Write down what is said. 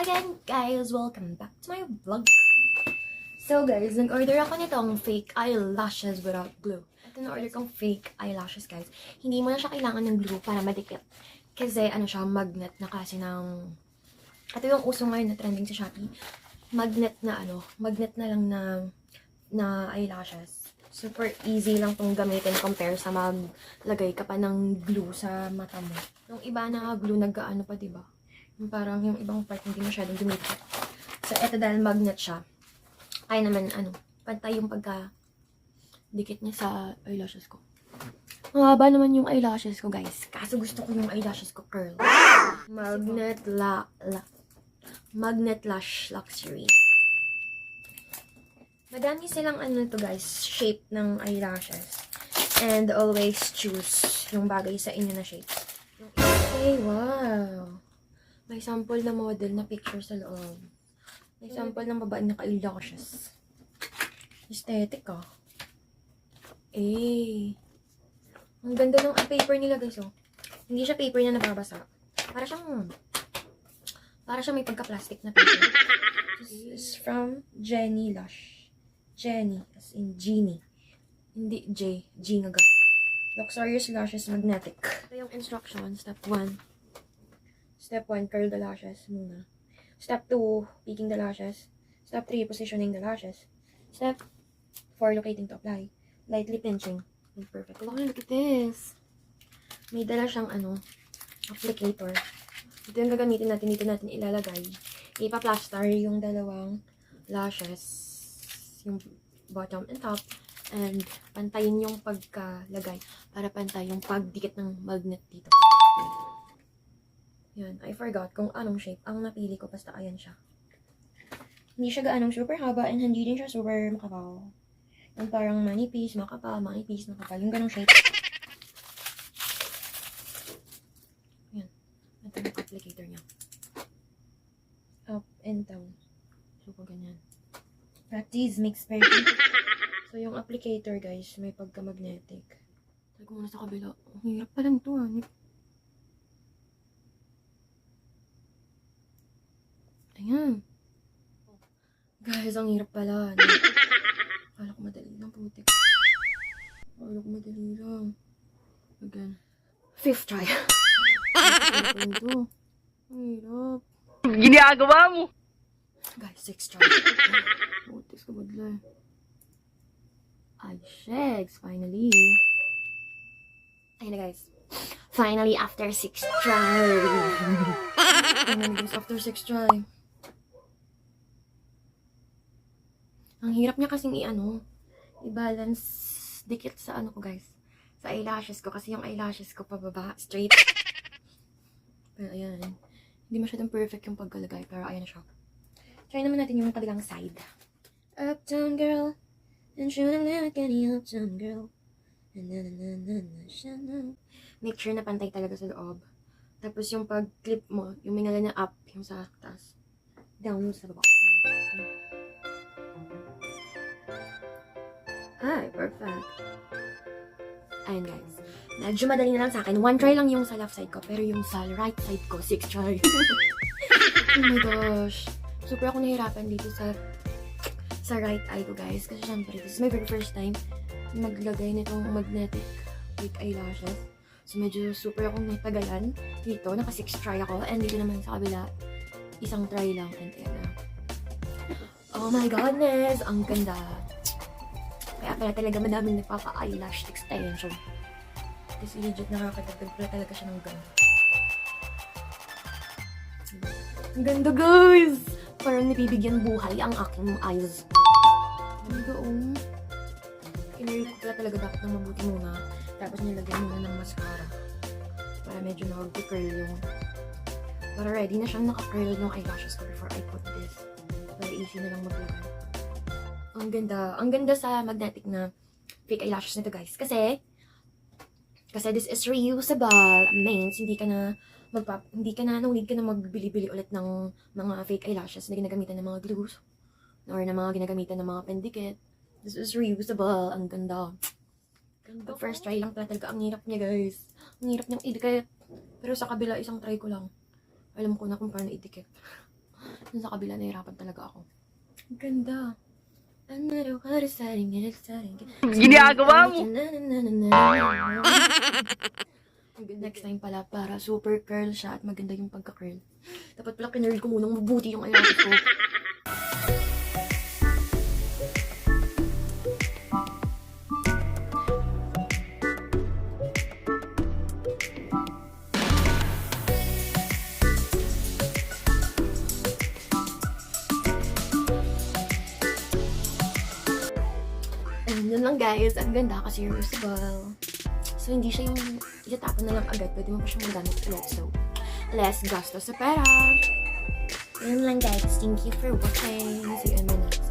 again, guys! Welcome back to my vlog. So guys, nag-order ako nitong fake eyelashes without glue. Ito na-order kong fake eyelashes, guys. Hindi mo na siya kailangan ng glue para madikit. Kasi ano siya, magnet na kasi ng... Ito yung uso ngayon na trending sa Shopee. Magnet na magnet na lang na eyelashes. Super easy lang tong gamitin compare sa maglagay ka pa ng glue sa mata mo. Yung iba na glue, nag-ano pa, diba? Yung parang yung ibang part hindi masyadong dumikit. So, eto dahil magnet siya. Ay naman, pantay yung pagka-dikit niya sa eyelashes ko. Mahaba naman yung eyelashes ko, guys. Kaso gusto ko yung eyelashes ko curl. Magnet Lash Luxury. Madami silang to guys, shape ng eyelashes. And always choose yung bagay sa inyo na shape. Okay, wow. May sample na model na picture sa loob. May sample ng babae na ka-eyelashes. Aesthetic Eh. Ang ganda ng paper nila, guys, oh. Hindi siya paper na nababasa. Para siyang may pagka-plastic na paper. This is from Jenny Lush. Jenny, as in Genie. Hindi J, G nga. Luxurious Lashes Magnetic. Ito yung instruction. Step 1. Step 1, curl the lashes muna. Step 2, peeking the lashes. Step 3, positioning the lashes. Step 4, locating to apply. Lightly pinching. And perfect. Look at this. May dala siyang applicator. Ito yung gagamitin natin. Dito natin ilalagay. Ipa-plaster yung dalawang lashes. Yung bottom and top. And pantayin yung pagkalagay. Para pantay yung pagdikit ng magnet dito. Yan. I forgot kung anong shape ang napili ko. Basta ayan siya. Hindi siya gaanong super haba and hindi din siya super makapal. Yung parang manipis, makapal, manipis, makapal. Yung ganong shape. Yan. Ito yung applicator niya. Up and down. So, pag ganyan. Practice makes perfect. So, yung applicator, guys, may pagka-magnetic. Tayo ko muna sa kabila. Ang hirap pa lang ito, Ayan. Guys, ang hirap pala. Akala ko madali lang, putik. Akala ko madali lang. Again. 5th try. Ang hirap. Ginagawa mo! Guys, 6th try. Putik ka badla. Ay, shakes. Finally. Ayun na, guys. Finally, after 6th try. Ayun na, guys. After 6th try. Ang hirap niya kasing i-balance dikit sa ko, guys. Sa eyelashes ko. Kasi yung eyelashes ko pababa, straight. Pero ayan. Hindi masyadong perfect yung pagkalagay. Pero ayan na siya. Try naman natin yung kabilang side. Uptown girl. And shooting like any uptown girl. Make sure na pantay talaga sa loob. Tapos yung pag-clip mo, yung mingala na up, yung sa taas. Down sa baba. Ay, perfect. Ayun, guys. Medyo madali na lang sa akin. 1 try lang yung sa left side ko, pero yung sa right side ko, 6 try. Oh my gosh. Super ako nahirapan dito sa right eye ko, guys. Kasi syempre, this is my very first time maglagay nitong magnetic fake eyelashes. So, medyo super akong natagalan dito. Naka 6 try ako. And dito naman sa kabila, 1 try lang. And ayan na. Oh my goodness! Ang ganda. Kaya pala talaga madaming nagpapa-eyelash extension. Kasi legit nakakatagdag pala talaga siya ng ganda. Ang ganda, guys! Parang nabibigyan buhay ang aking eyes. Ang ganda, Kinaril ko pala talaga dapat ng mabuti muna. Tapos nilagyan muna ng mascara. Para medyo nag-curl yung... Para ready na siyang naka-curl ng eyelashes ko before I put this. Para easy na lang maglagay. Ang ganda. Ang ganda sa magnetic na fake eyelashes nito, guys. Kasi this is reusable. Means, no need ka na magbili-bili ulit ng mga fake eyelashes na ginagamitan ng mga glues. Or na mga ginagamitan ng mga pendikit. This is reusable. Ang ganda. The first try lang pala talaga. Ang hirap niya, guys. Ang hirap niyang idikit. Pero sa kabila, 1 try ko lang. Alam ko na kung paano idikit. Dun sa kabila, nahirapan talaga ako. Ang ganda. Another water starting, Ginagawa mo! Next time pala, para super curl siya at maganda yung pagka-curl. Dapat pala kinurl ko munang mabuti yung eyelashes ko. And yun lang guys, ang ganda kasi reusable. So hindi siya yung itatapon na lang agad, pwede mo pa siyang magamit ulit. So, less gastos sa pera. Yun lang guys, thank you for watching. See you in my next